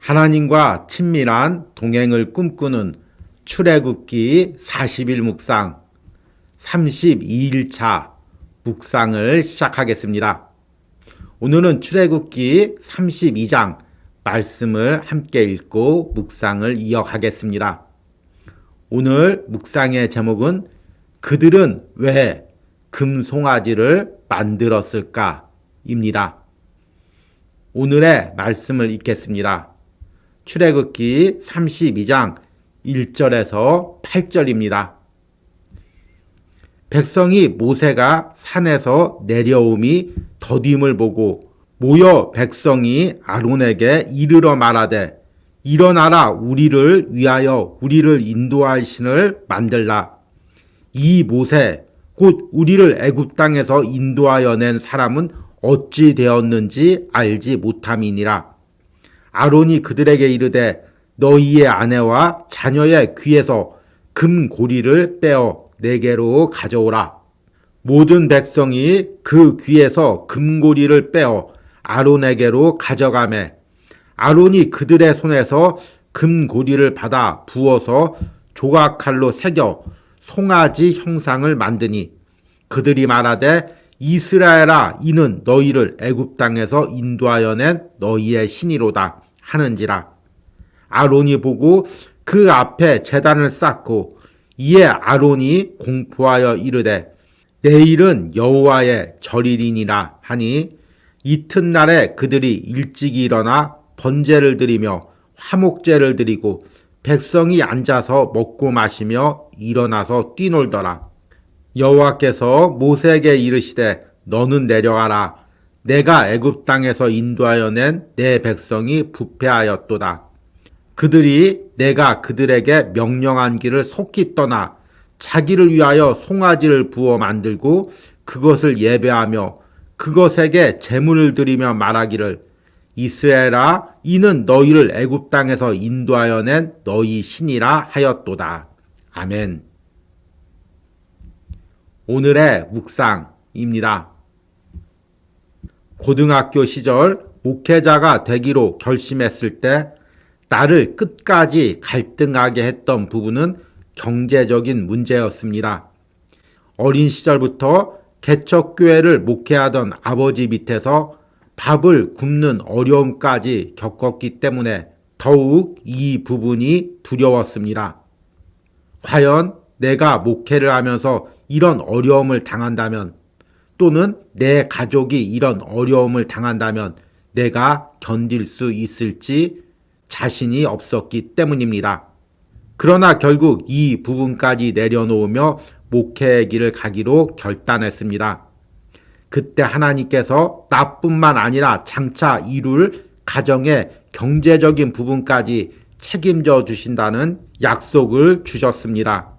하나님과 친밀한 동행을 꿈꾸는 출애굽기 40일 묵상 32일차 묵상을 시작하겠습니다. 오늘은 출애굽기 32장 말씀을 함께 읽고 묵상을 이어가겠습니다. 오늘 묵상의 제목은 그들은 왜 금송아지를 만들었을까? 입니다. 오늘의 말씀을 읽겠습니다. 출애굽기 32장 1절에서 8절입니다. 백성이 모세가 산에서 내려옴이 더딤을 보고 모여 백성이 아론에게 이르러 말하되 일어나라 우리를 위하여 우리를 인도할 신을 만들라. 이 모세 곧 우리를 애굽 땅에서 인도하여 낸 사람은 어찌 되었는지 알지 못함이니라. 아론이 그들에게 이르되 너희의 아내와 자녀의 귀에서 금고리를 빼어 내게로 가져오라. 모든 백성이 그 귀에서 금고리를 빼어 아론에게로 가져가매 아론이 그들의 손에서 금고리를 받아 부어서 조각칼로 새겨 송아지 형상을 만드니 그들이 말하되 이스라엘아 이는 너희를 애굽 땅에서 인도하여 낸 너희의 신이로다 하는지라. 아론이 보고 그 앞에 제단을 쌓고 이에 아론이 공포하여 이르되 내일은 여호와의 절일이니라 하니 이튿날에 그들이 일찍이 일어나 번제를 드리며 화목제를 드리고 백성이 앉아서 먹고 마시며 일어나서 뛰놀더라. 여호와께서 모세에게 이르시되 너는 내려가라. 내가 애굽 땅에서 인도하여 낸 내 백성이 부패하였도다. 그들이 내가 그들에게 명령한 길을 속히 떠나 자기를 위하여 송아지를 부어 만들고 그것을 예배하며 그것에게 제물을 드리며 말하기를 이스라엘아 이는 너희를 애굽 땅에서 인도하여 낸 너희 신이라 하였도다. 아멘. 오늘의 묵상입니다. 고등학교 시절 목회자가 되기로 결심했을 때 나를 끝까지 갈등하게 했던 부분은 경제적인 문제였습니다. 어린 시절부터 개척교회를 목회하던 아버지 밑에서 밥을 굶는 어려움까지 겪었기 때문에 더욱 이 부분이 두려웠습니다. 과연 내가 목회를 하면서 이런 어려움을 당한다면 또는 내 가족이 이런 어려움을 당한다면 내가 견딜 수 있을지 자신이 없었기 때문입니다. 그러나 결국 이 부분까지 내려놓으며 목회의 길을 가기로 결단했습니다. 그때 하나님께서 나뿐만 아니라 장차 이룰 가정의 경제적인 부분까지 책임져 주신다는 약속을 주셨습니다.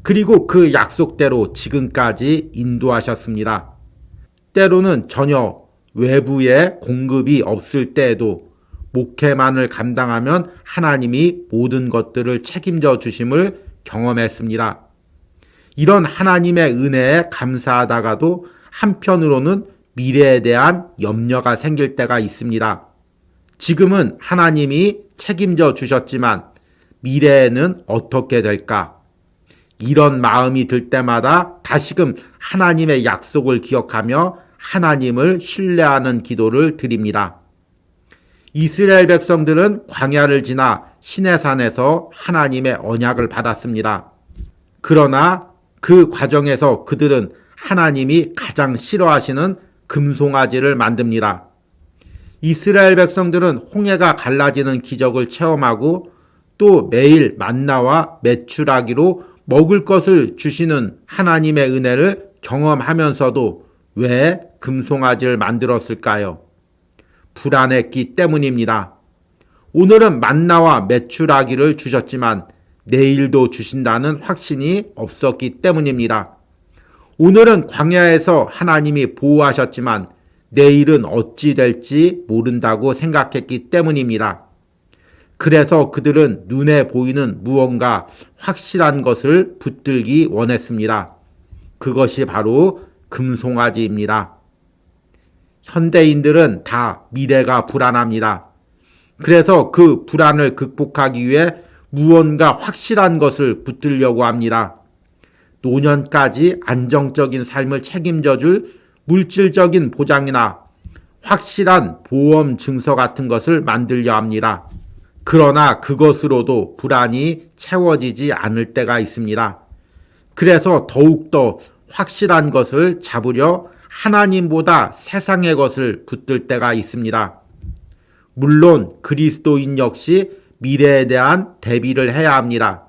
그리고 그 약속대로 지금까지 인도하셨습니다. 때로는 전혀 외부의 공급이 없을 때에도 목회만을 감당하면 하나님이 모든 것들을 책임져 주심을 경험했습니다. 이런 하나님의 은혜에 감사하다가도 한편으로는 미래에 대한 염려가 생길 때가 있습니다. 지금은 하나님이 책임져 주셨지만 미래에는 어떻게 될까? 이런 마음이 들 때마다 다시금 하나님의 약속을 기억하며 하나님을 신뢰하는 기도를 드립니다. 이스라엘 백성들은 광야를 지나 시내산에서 하나님의 언약을 받았습니다. 그러나 그 과정에서 그들은 하나님이 가장 싫어하시는 금송아지를 만듭니다. 이스라엘 백성들은 홍해가 갈라지는 기적을 체험하고 또 매일 만나와 메추라기로 먹을 것을 주시는 하나님의 은혜를 경험하면서도 왜 금송아지를 만들었을까요? 불안했기 때문입니다. 오늘은 만나와 메추라기를 주셨지만 내일도 주신다는 확신이 없었기 때문입니다. 오늘은 광야에서 하나님이 보호하셨지만 내일은 어찌 될지 모른다고 생각했기 때문입니다. 그래서 그들은 눈에 보이는 무언가 확실한 것을 붙들기 원했습니다. 그것이 바로 금송아지입니다. 현대인들은 다 미래가 불안합니다. 그래서 그 불안을 극복하기 위해 무언가 확실한 것을 붙들려고 합니다. 노년까지 안정적인 삶을 책임져 줄 물질적인 보장이나 확실한 보험 증서 같은 것을 만들려 합니다. 그러나 그것으로도 불안이 채워지지 않을 때가 있습니다. 그래서 더욱더 확실한 것을 잡으려 하나님보다 세상의 것을 붙들 때가 있습니다. 물론 그리스도인 역시 미래에 대한 대비를 해야 합니다.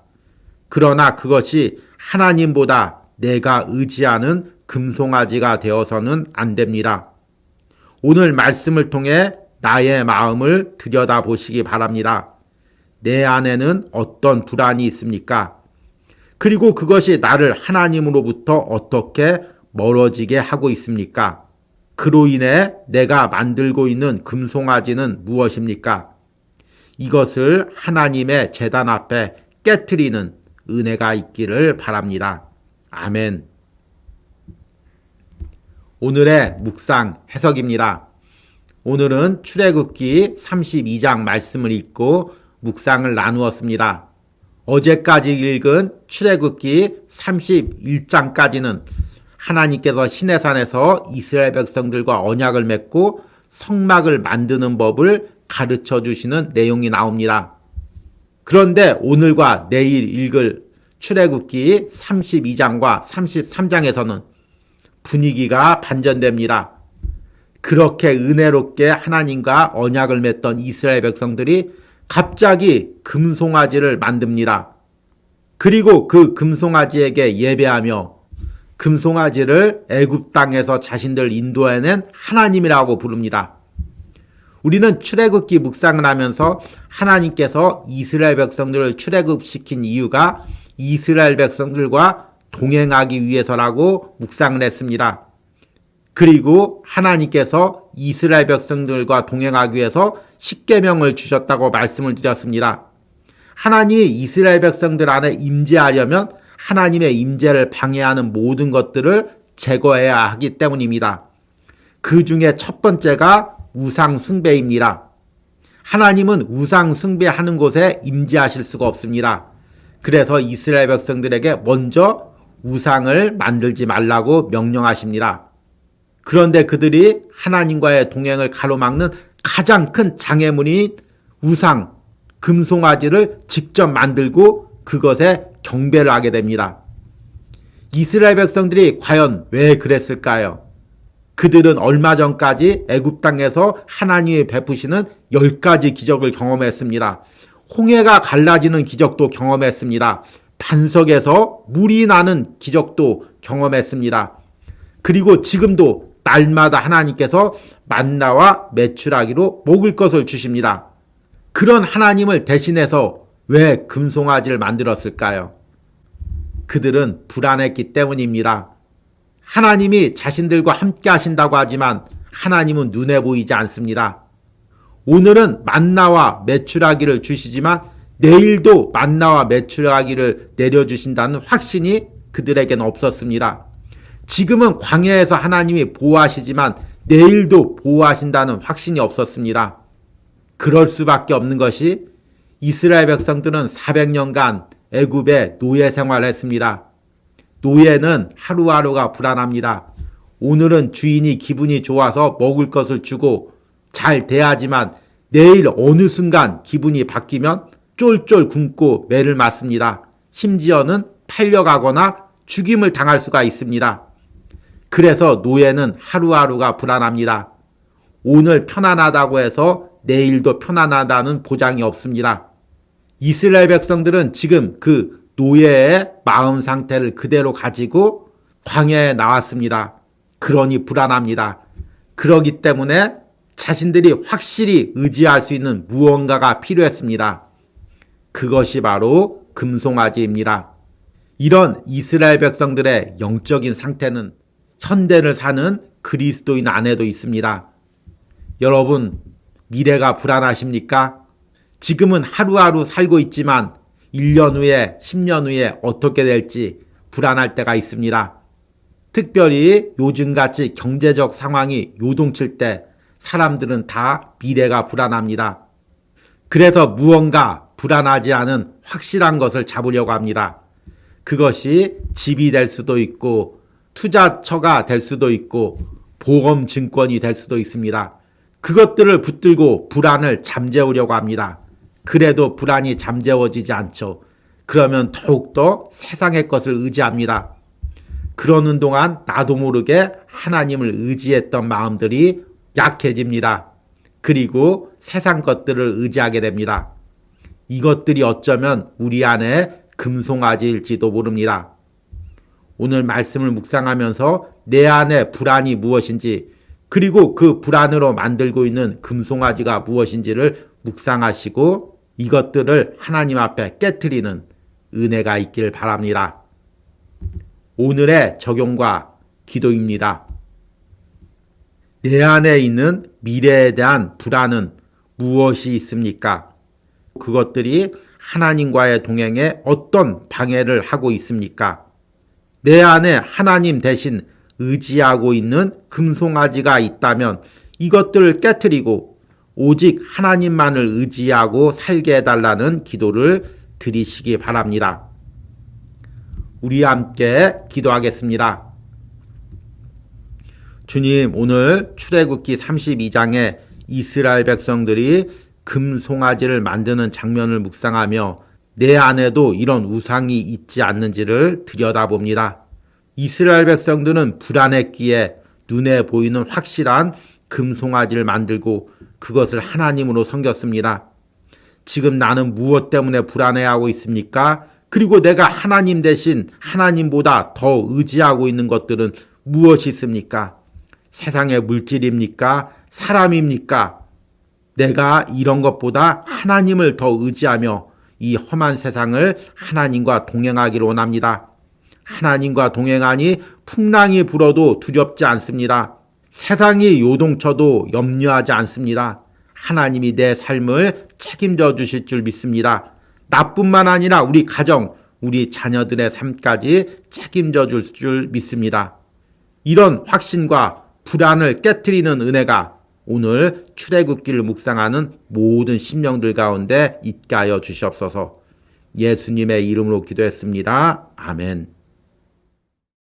그러나 그것이 하나님보다 내가 의지하는 금송아지가 되어서는 안 됩니다. 오늘 말씀을 통해 나의 마음을 들여다보시기 바랍니다. 내 안에는 어떤 불안이 있습니까? 그리고 그것이 나를 하나님으로부터 어떻게 멀어지게 하고 있습니까? 그로 인해 내가 만들고 있는 금송아지는 무엇입니까? 이것을 하나님의 제단 앞에 깨트리는 은혜가 있기를 바랍니다. 아멘. 오늘의 묵상 해석입니다. 오늘은 출애굽기 32장 말씀을 읽고 묵상을 나누었습니다. 어제까지 읽은 출애굽기 31장까지는 하나님께서 시내산에서 이스라엘 백성들과 언약을 맺고 성막을 만드는 법을 가르쳐 주시는 내용이 나옵니다. 그런데 오늘과 내일 읽을 출애굽기 32장과 33장에서는 분위기가 반전됩니다. 그렇게 은혜롭게 하나님과 언약을 맺던 이스라엘 백성들이 갑자기 금송아지를 만듭니다. 그리고 그 금송아지에게 예배하며 금송아지를 애굽 땅에서 자신들 인도해낸 하나님이라고 부릅니다. 우리는 출애굽기 묵상을 하면서 하나님께서 이스라엘 백성들을 출애굽시킨 이유가 이스라엘 백성들과 동행하기 위해서라고 묵상을 했습니다. 그리고 하나님께서 이스라엘 백성들과 동행하기 위해서 십계명을 주셨다고 말씀을 드렸습니다. 하나님이 이스라엘 백성들 안에 임재하려면 하나님의 임재를 방해하는 모든 것들을 제거해야 하기 때문입니다. 그 중에 첫 번째가 우상 숭배입니다. 하나님은 우상 숭배하는 곳에 임재하실 수가 없습니다. 그래서 이스라엘 백성들에게 먼저 우상을 만들지 말라고 명령하십니다. 그런데 그들이 하나님과의 동행을 가로막는 가장 큰 장애물인 우상, 금송아지를 직접 만들고 그것에 경배를 하게 됩니다. 이스라엘 백성들이 과연 왜 그랬을까요? 그들은 얼마 전까지 애굽 땅에서 하나님이 베푸시는 10가지 기적을 경험했습니다. 홍해가 갈라지는 기적도 경험했습니다. 반석에서 물이 나는 기적도 경험했습니다. 그리고 지금도 날마다 하나님께서 만나와 메추라기로 먹을 것을 주십니다. 그런 하나님을 대신해서 왜 금송아지를 만들었을까요? 그들은 불안했기 때문입니다. 하나님이 자신들과 함께 하신다고 하지만 하나님은 눈에 보이지 않습니다. 오늘은 만나와 메추라기를 주시지만 내일도 만나와 메추라기를 내려주신다는 확신이 그들에게는 없었습니다. 지금은 광야에서 하나님이 보호하시지만 내일도 보호하신다는 확신이 없었습니다. 그럴 수밖에 없는 것이 이스라엘 백성들은 400년간 애굽에 노예 생활을 했습니다. 노예는 하루하루가 불안합니다. 오늘은 주인이 기분이 좋아서 먹을 것을 주고 잘 대하지만 내일 어느 순간 기분이 바뀌면 쫄쫄 굶고 매를 맞습니다. 심지어는 팔려가거나 죽임을 당할 수가 있습니다. 그래서 노예는 하루하루가 불안합니다. 오늘 편안하다고 해서 내일도 편안하다는 보장이 없습니다. 이스라엘 백성들은 지금 그 노예의 마음 상태를 그대로 가지고 광야에 나왔습니다. 그러니 불안합니다. 그러기 때문에 자신들이 확실히 의지할 수 있는 무언가가 필요했습니다. 그것이 바로 금송아지입니다. 이런 이스라엘 백성들의 영적인 상태는 현대를 사는 그리스도인 안에도 있습니다. 여러분, 미래가 불안하십니까? 지금은 하루하루 살고 있지만 1년 후에 10년 후에 어떻게 될지 불안할 때가 있습니다. 특별히 요즘같이 경제적 상황이 요동칠 때 사람들은 다 미래가 불안합니다. 그래서 무언가 불안하지 않은 확실한 것을 잡으려고 합니다. 그것이 집이 될 수도 있고 투자처가 될 수도 있고 보험증권이 될 수도 있습니다. 그것들을 붙들고 불안을 잠재우려고 합니다. 그래도 불안이 잠재워지지 않죠. 그러면 더욱더 세상의 것을 의지합니다. 그러는 동안 나도 모르게 하나님을 의지했던 마음들이 약해집니다. 그리고 세상 것들을 의지하게 됩니다. 이것들이 어쩌면 우리 안에 금송아지일지도 모릅니다. 오늘 말씀을 묵상하면서 내 안에 불안이 무엇인지 그리고 그 불안으로 만들고 있는 금송아지가 무엇인지를 묵상하시고 이것들을 하나님 앞에 깨트리는 은혜가 있길 바랍니다. 오늘의 적용과 기도입니다. 내 안에 있는 미래에 대한 불안은 무엇이 있습니까? 그것들이 하나님과의 동행에 어떤 방해를 하고 있습니까? 내 안에 하나님 대신 의지하고 있는 금송아지가 있다면 이것들을 깨트리고 오직 하나님만을 의지하고 살게 해달라는 기도를 드리시기 바랍니다. 우리 함께 기도하겠습니다. 주님, 오늘 출애굽기 32장에 이스라엘 백성들이 금송아지를 만드는 장면을 묵상하며 내 안에도 이런 우상이 있지 않는지를 들여다봅니다. 이스라엘 백성들은 불안했기에 눈에 보이는 확실한 금송아지를 만들고 그것을 하나님으로 섬겼습니다. 지금 나는 무엇 때문에 불안해하고 있습니까? 그리고 내가 하나님 대신 하나님보다 더 의지하고 있는 것들은 무엇이 있습니까? 세상의 물질입니까? 사람입니까? 내가 이런 것보다 하나님을 더 의지하며 이 험한 세상을 하나님과 동행하기를 원합니다. 하나님과 동행하니 풍랑이 불어도 두렵지 않습니다. 세상이 요동쳐도 염려하지 않습니다. 하나님이 내 삶을 책임져 주실 줄 믿습니다. 나뿐만 아니라 우리 가정, 우리 자녀들의 삶까지 책임져 줄 믿습니다. 이런 확신과 불안을 깨트리는 은혜가 오늘 출애굽기를 묵상하는 모든 심령들 가운데 있게 하여 주시옵소서. 예수님의 이름으로 기도했습니다. 아멘.